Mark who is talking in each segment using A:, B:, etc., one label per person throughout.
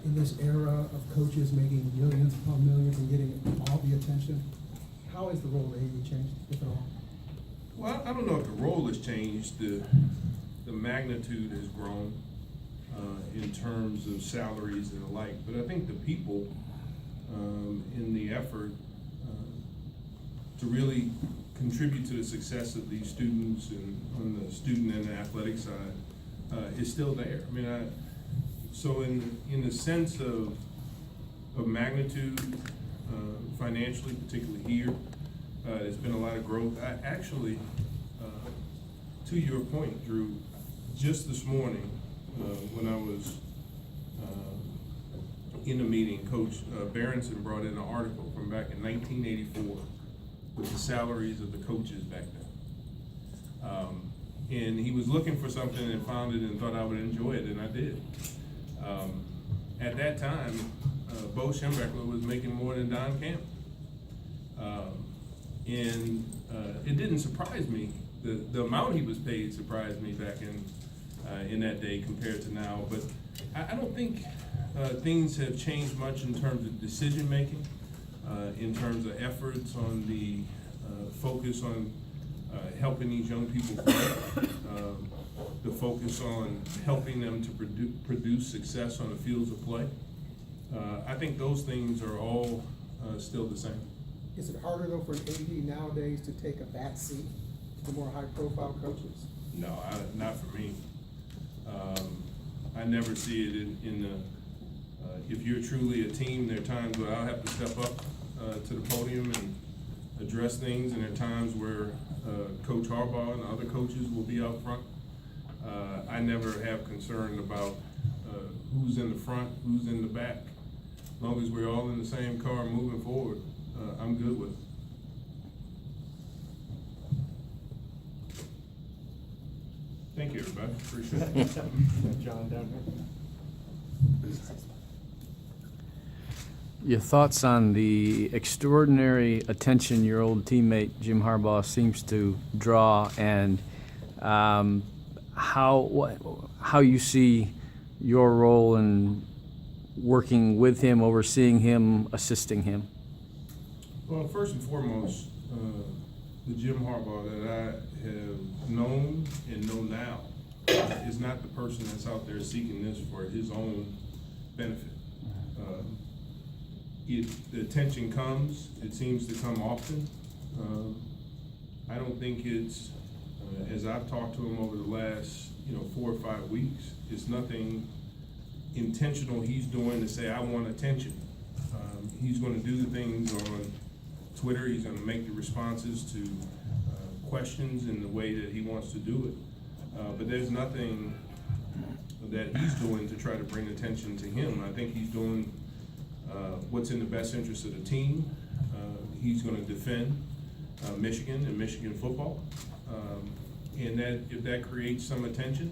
A: in this era of coaches making millions upon millions and getting all the attention, how has the role of AD changed, if at all?
B: Well, I don't know if the role has changed. The magnitude has grown in terms of salaries and the like. But I think the people in the effort to really contribute to the success of these students and on the student and the athletic side is still there. I mean, so in the sense of magnitude financially, particularly here, there's been a lot of growth. I actually, to your point, Drew, just this morning when I was in a meeting, Coach Berenson brought in an article from back in 1984 with the salaries of the coaches back then. And he was looking for something and found it and thought I would enjoy it, and I did. At that time, Bo Schembechler was making more than Don Campbell. And it didn't surprise me. The amount he was paid surprised me back in that day compared to now. But I don't think things have changed much in terms of decision making, in terms of efforts on the focus on helping these young people play, the focus on helping them to produce success on the fields of play. I think those things are all still the same.
A: Is it harder though for an AD nowadays to take a back seat to the more high-profile coaches?
B: No, not for me. I never see it in the. If you're truly a team, there are times where I'll have to step up to the podium and address things, and there are times where Coach Harbaugh and other coaches will be out front. I never have concern about who's in the front, who's in the back. As long as we're all in the same car moving forward, I'm good with it. Thank you, everybody. Appreciate it.
A: John, down here.
C: Your thoughts on the extraordinary attention your old teammate Jim Harbaugh seems to draw, and how you see your role in working with him, overseeing him, assisting him?
B: Well, first and foremost, the Jim Harbaugh that I have known and know now is not the person that's out there seeking this for his own benefit. The attention comes, it seems to come often. I don't think it's, as I've talked to him over the last 4 or 5 weeks, it's nothing intentional he's doing to say, I want attention. He's going to do the things on Twitter, he's going to make the responses to questions in the way that he wants to do it. But there's nothing that he's doing to try to bring attention to him. I think he's doing what's in the best interest of the team. He's going to defend Michigan and Michigan football. And that if that creates some attention,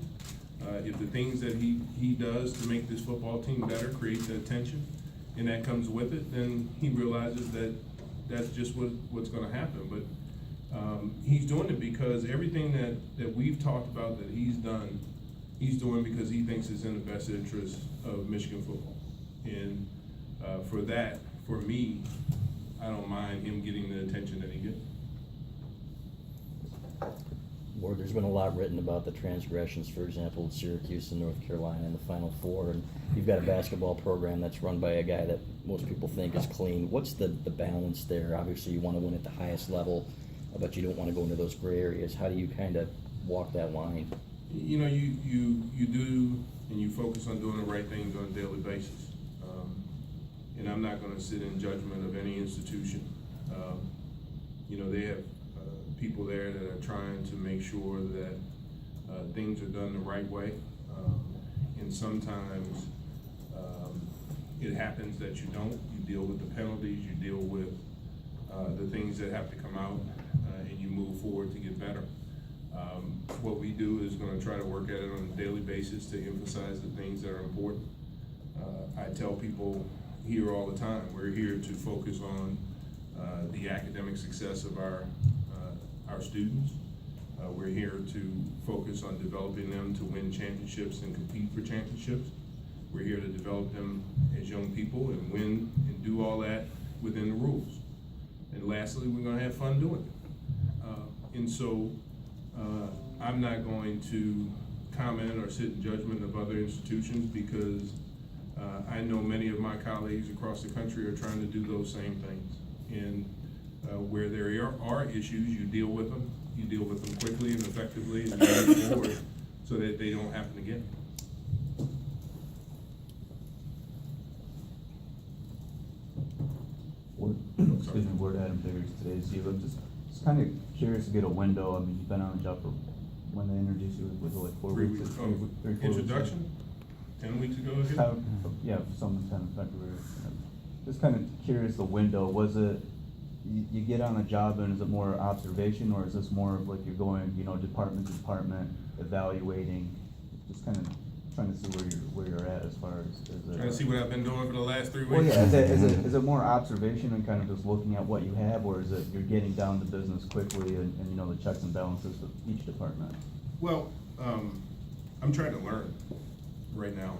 B: if the things that he does to make this football team better creates the attention, and that comes with it, then he realizes that that's just what's going to happen. But he's doing it because everything that we've talked about that he's done, he's doing because he thinks it's in the best interest of Michigan football. And for that, for me, I don't mind him getting the attention that he gets.
D: Warde, there's been a lot written about the transgressions, for example, in Syracuse and North Carolina in the Final Four, and you've got a basketball program that's run by a guy that most people think is clean. What's the balance there? Obviously, you want to win at the highest level, but you don't want to go into those gray areas. How do you kind of walk that line?
B: You do, and you focus on doing the right things on a daily basis. And I'm not going to sit in judgment of any institution. They have people there that are trying to make sure that things are done the right way. And sometimes it happens that you don't. You deal with the penalties, you deal with the things that have to come out, and you move forward to get better. What we do is going to try to work at it on a daily basis to emphasize the things that are important. I tell people here all the time, we're here to focus on the academic success of our students. We're here to focus on developing them to win championships and compete for championships. We're here to develop them as young people and win and do all that within the rules. And lastly, we're gonna have fun doing it. And so I'm not going to comment or sit in judgment of other institutions because I know many of my colleagues across the country are trying to do those same things. And where there are issues, you deal with them. You deal with them quickly and effectively and you move forward so that they don't happen again.
E: Excuse me, Warde Adam Biggers, today's you. I'm just kind of curious to get a window. I mean, you've been on the job for, when they introduced you, was it like 4
B: 3
E: weeks?
B: weeks.
E: Three, 4 weeks?
B: Introduction, 10 weeks ago, again?
E: Yeah, sometime in February. Just kind of curious the window. Was it, you get on a job and is it more observation or is this more of like you're going, you know, department to department, evaluating? Just kind of trying to see where you're at as far as
B: Trying to see what I've been doing for the last 3 weeks.
E: Well, yeah, is it more observation and kind of just looking at what you have, or is it you're getting down to business quickly and you know, the checks and balances of each department?
B: Well, I'm trying to learn right now,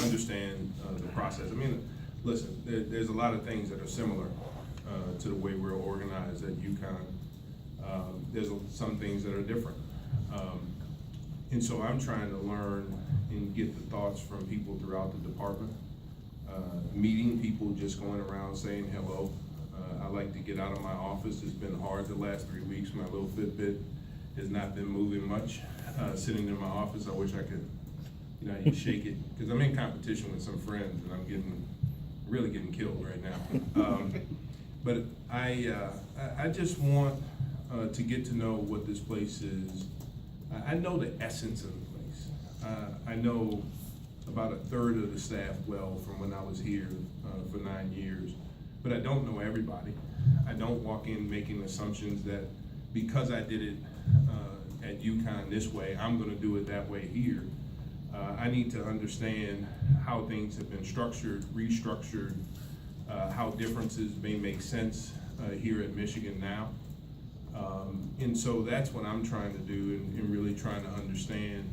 B: understand the process. I mean, listen, there's a lot of things that are similar to the way we're organized at UConn. There's some things that are different. And so I'm trying to learn and get the thoughts from people throughout the department. Meeting people, just going around saying hello. I like to get out of my office. It's been hard the last 3 weeks. My little Fitbit has not been moving much. Sitting in my office, I wish I could, you know, you shake it, because I'm in competition with some friends and I'm really getting killed right now. But I just want to get to know what this place is. I know the essence of the place. I know about 1/3 of the staff well from when I was here for 9 years, but I don't know everybody. I don't walk in making assumptions that because I did it at UConn this way, I'm gonna do it that way here. I need to understand how things have been structured, restructured, how differences may make sense here at Michigan now. And so that's what I'm trying to do and really trying to understand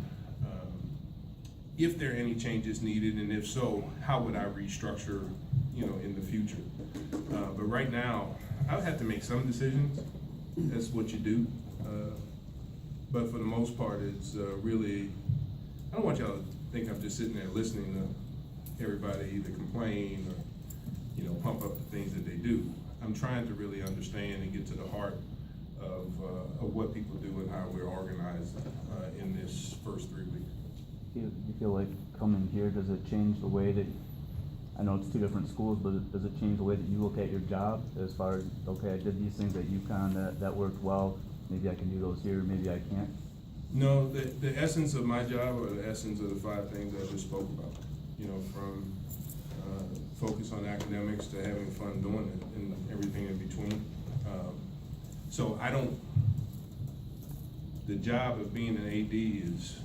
B: if there are any changes needed, and if so, how would I restructure, you know, in the future. But right now, I would have to make some decisions. That's what you do. But for the most part, it's really, I don't want y'all to think I'm just sitting there listening to everybody either complain or, you know, pump up the things that they do. I'm trying to really understand and get to the heart of what people do and how we're organized in this first 3 weeks.
E: You feel like coming here, does it change the way that, I know it's 2 different schools, but does it change the way that you look at your job as far as, okay, I did these things at UConn, that worked well, maybe I can do those here, maybe I can't?
B: No, the essence of my job are the essence of the 5 things I just spoke about. You know, from focus on academics to having fun doing it and everything in between. So the job of being an AD is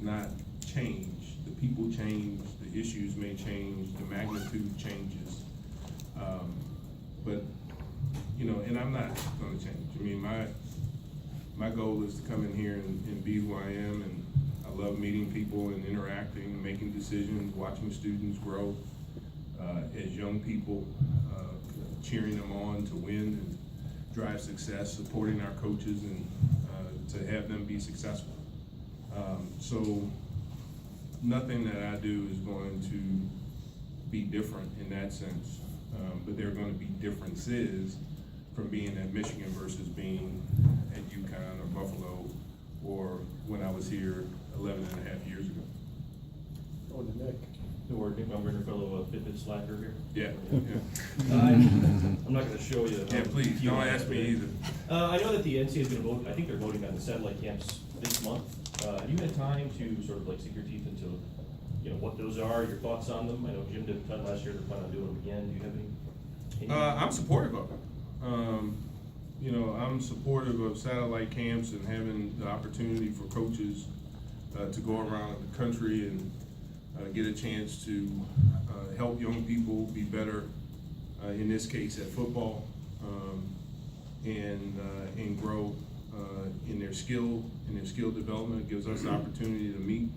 B: not changed. The people change, the issues may change, the magnitude changes. But, you know, and I'm not gonna change. I mean, my goal is to come in here and be who I am, and I love meeting people and interacting, making decisions, watching students grow as young people, cheering them on to win and drive success, supporting our coaches and to have them be successful. So nothing that I do is going to be different in that sense, but there are going to be differences from being at Michigan versus being at UConn or Buffalo or when I was here 11.5 years ago.
F: Oh, the Nick.
G: Warde, Nick Baumgartner, fellow Fitbit slacker here.
B: Yeah.
G: I'm not gonna show you.
B: Yeah, please, don't ask me either.
G: I know that the NCAA is gonna vote, I think they're voting on the satellite camps this month. Have you had time to sort of like sink your teeth into, you know, what those are, your thoughts on them? I know Jim did a ton last year, they're planning on doing them again. Do you have any?
B: I'm supportive of it. You know, I'm supportive of satellite camps and having the opportunity for coaches to go around the country and get a chance to help young people be better, in this case at football, and grow in their skill development. It gives us the opportunity to meet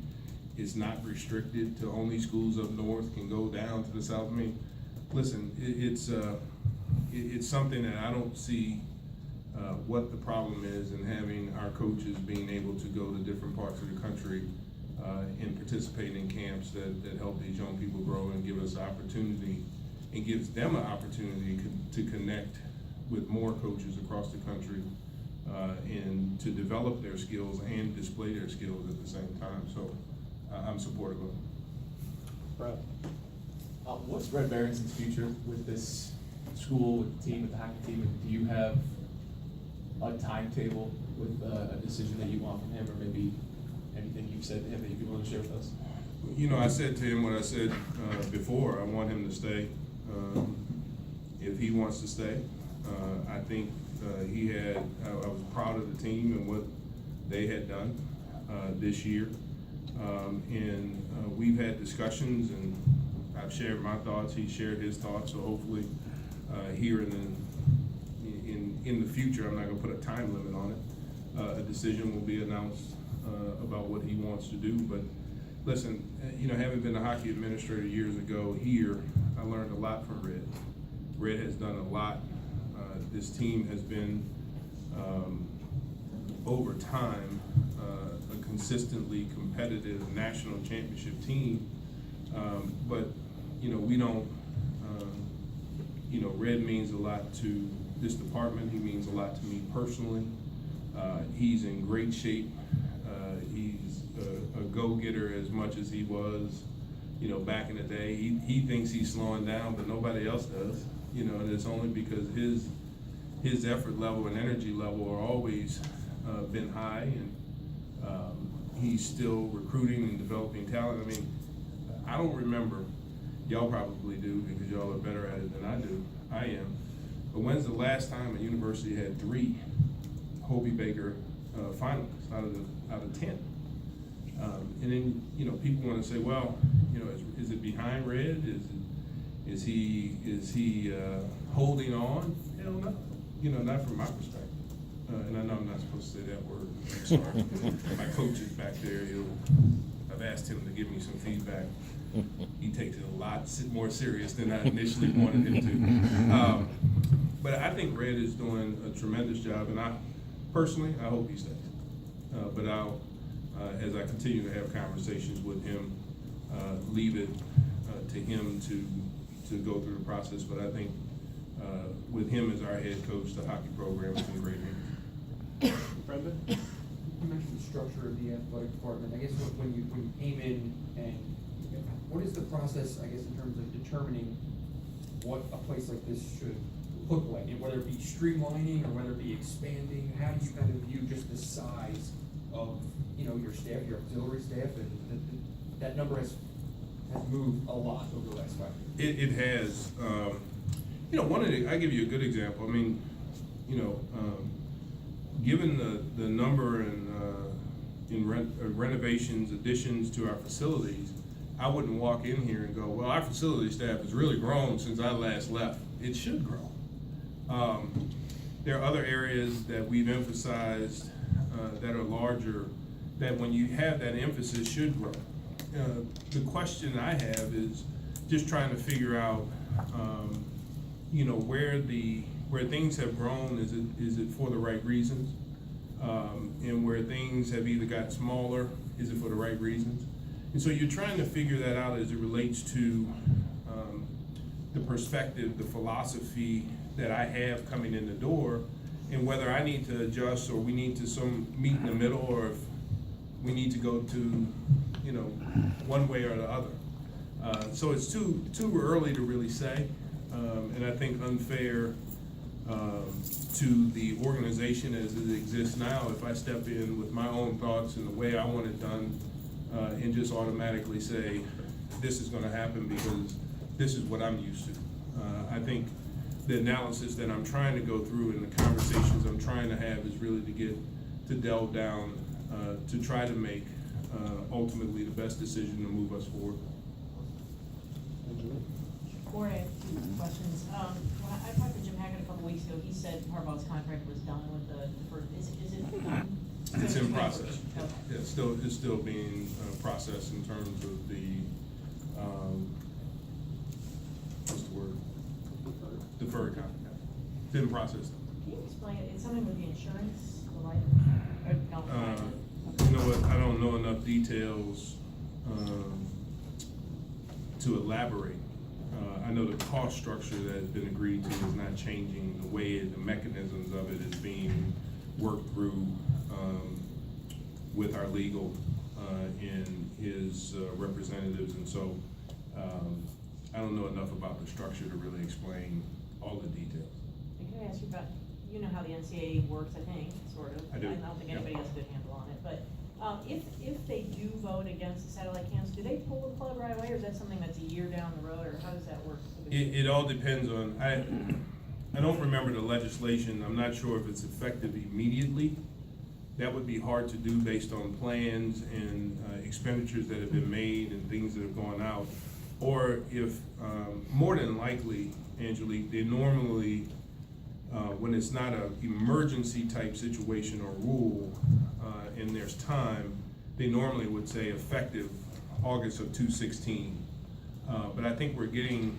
B: It's not restricted to only schools up north can go down to the south. I mean, listen, it's something that I don't see what the problem is in having our coaches being able to go to different parts of the country and participate in camps that help these young people grow and give us opportunity and gives them an opportunity to connect with more coaches across the country and to develop their skills and display their skills at the same time. So I'm supportive of it.
F: Brad?
H: What's Red Barrington's future with this school, with the team, with the hockey team? And do you have a timetable with a decision that you want from him, or maybe anything you've said to him that you'd be willing to share with us?
B: You know, I said to him what I said before. I want him to stay. If he wants to stay, I think I was proud of the team and what they had done this year. And we've had discussions, and I've shared my thoughts. He shared his thoughts. So hopefully, here in the future, I'm not going to put a time limit on it. A decision will be announced about what he wants to do. But listen, you know, having been a hockey administrator years ago here, I learned a lot from Red. Red has done a lot. This team has been, over time, a consistently competitive national championship team. But, you know, we don't, you know, Red means a lot to this department. He means a lot to me personally. He's in great shape. He's a go-getter as much as he was, you know, back in the day. He thinks he's slowing down, but nobody else does, you know, and it's only because his effort level and energy level are always been high, and he's still recruiting and developing talent. I mean, I don't remember, y'all probably do because y'all are better at it than I am, but when's the last time a university had 3 Hobie Baker finalists out of 10? And then, you know, people want to say, well, you know, is it behind Red? Is he holding on? Hell no. You know, not from my perspective. And I know I'm not supposed to say that word. I'm sorry. My coach is back there. I've asked him to give me some feedback. He takes it a lot more serious than I initially wanted him to. But I think Red is doing a tremendous job, and I hope he stays. But I'll, as I continue to have conversations with him, leave it to him to go through the process. But I think with him as our head coach, the hockey program is in great hands.
F: Brendan?
I: You mentioned the structure of the athletic department. I guess when you came in, and what is the process, I guess, in terms of determining what a place like this should look like, and whether it be streamlining or whether it be expanding? How do you kind of view just the size of, you know, your staff, your auxiliary staff, and that number has moved a lot over the last 5 years?
B: It has. You know, I give you a good example. I mean, you know, given the number in renovations, additions to our facilities, I wouldn't walk in here and go, well, our facility staff has really grown since I last left. It should grow. There are other areas that we've emphasized that are larger, that when you have that emphasis should grow. The question I have is just trying to figure out, you know, where things have grown, is it for the right reasons? And where things have either got smaller, is it for the right reasons? And so you're trying to figure that out as it relates to the perspective, the philosophy that I have coming in the door, and whether I need to adjust or we need to meet in the middle, or if we need to go to, you know, one way or the other. So it's too early to really say, and I think unfair to the organization as it exists now if I step in with my own thoughts and the way I want it done, and just automatically say this is going to happen because this is what I'm used to. I think the analysis that I'm trying to go through and the conversations I'm trying to have is really to delve down to try to make ultimately the best decision to move us forward.
J: Warde, I have 2 questions. When I talked to Jim Hackett a couple weeks ago, he said Harbaugh's contract was done with the first. Is it done?
B: It's in process.
J: Okay.
B: Yeah, it's still being processed in terms of the, what's the word? Deferred contract. It's in process.
J: Can you explain it? It's something with the insurance, the life, or no?
B: You know what, I don't know enough details, to elaborate. I know the cost structure that has been agreed to is not changing. The way, the mechanisms of it is being worked through, with our legal, and his representatives, and so, I don't know enough about the structure to really explain all the details.
J: And can I ask you about, you know how the NCAA works, I think, sort of.
B: I do.
J: don't think anybody has a good handle on it, but, if they do vote against the satellite camps, do they pull the plug right away, or is that something that's a year down the road, or how does that work?
B: It all depends on, I don't remember the legislation, I'm not sure if it's effective immediately. That would be hard to do based on plans and expenditures that have been made and things that have gone out. Or if, more than likely, Angelique, they normally, when it's not an emergency type situation or rule, and there's time, they normally would say effective August of 2016. But I think we're getting,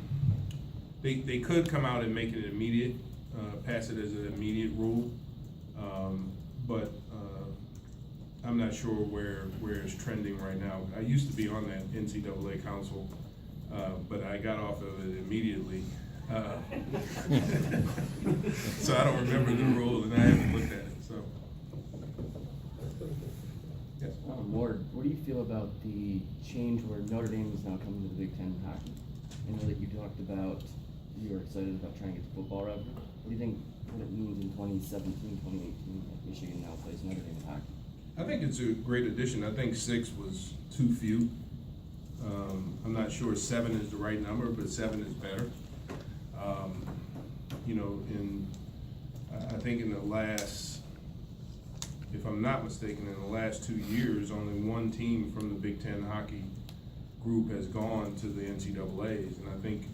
B: they could come out and make it immediate, pass it as an immediate rule. But I'm not sure where it's trending right now. I used to be on that NCAA council, but I got off of it immediately. So I don't remember the rule, and I haven't looked at it, so. Yes.
K: Warde, what do you feel about the change where Notre Dame is now coming to the Big Ten in hockey? I know that you talked about, you were excited about trying to get the football revenue. What do you think, what it means in 2017, 2018, that Michigan now plays Notre Dame in hockey?
B: I think it's a great addition. I think 6 was too few. I'm not sure 7 is the right number, but 7 is better. You know, I think in the last, if I'm not mistaken, in the last 2 years, only one team from the Big Ten hockey group has gone to the NCAAs. And I think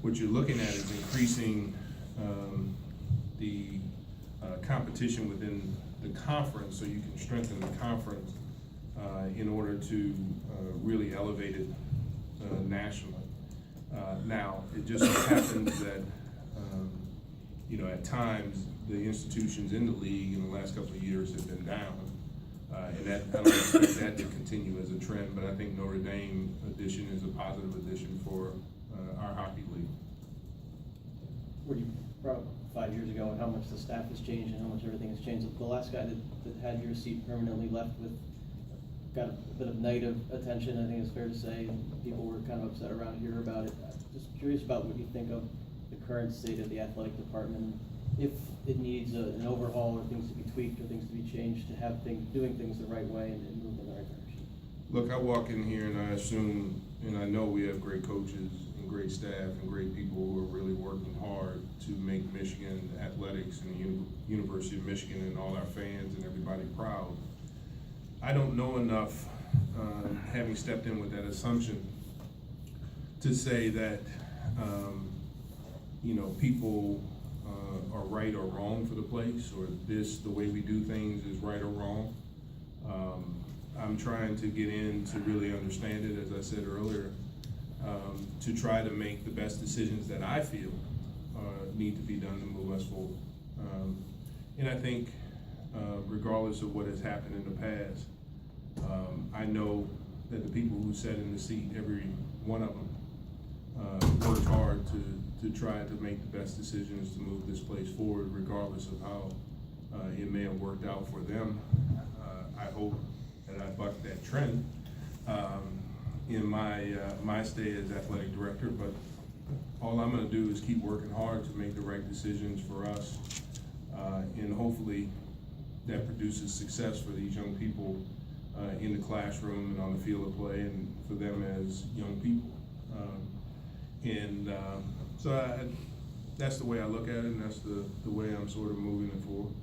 B: what you're looking at is increasing the competition within the conference, so you can strengthen the conference in order to really elevate it nationally. Now, it just so happens that, you know, at times, the institutions in the league in the last couple of years have been down. And that, I don't expect that to continue as a trend, but I think Notre Dame addition is a positive addition for our hockey league.
L: Where you brought up 5 years ago and how much the staff has changed and how much everything has changed. The last guy that had your seat permanently left with, got a bit of negative attention, I think it's fair to say, and people were kind of upset around here about it. Just curious about what you think of the current state of the athletic department, if it needs an overhaul or things to be tweaked or things to be changed to have doing things the right way and move in the right direction.
B: Look, I walk in here and I assume, and I know we have great coaches and great staff and great people who are really working hard to make Michigan athletics and the University of Michigan and all our fans and everybody proud. I don't know enough, having stepped in with that assumption, to say that, you know, people are right or wrong for the place, or the way we do things is right or wrong. I'm trying to get in to really understand it, as I said earlier, to try to make the best decisions that I feel need to be done to move us forward. And I think, regardless of what has happened in the past, I know that the people who sat in the seat, every one of them, worked hard to try to make the best decisions to move this place forward, regardless of how it may have worked out for them. I hope that I bucked that trend in my stay as athletic director, but all I'm gonna do is keep working hard to make the right decisions for us, and hopefully that produces success for these young people in the classroom and on the field of play, and for them as young people. So that's the way I look at it, and that's the way I'm sort of moving it forward.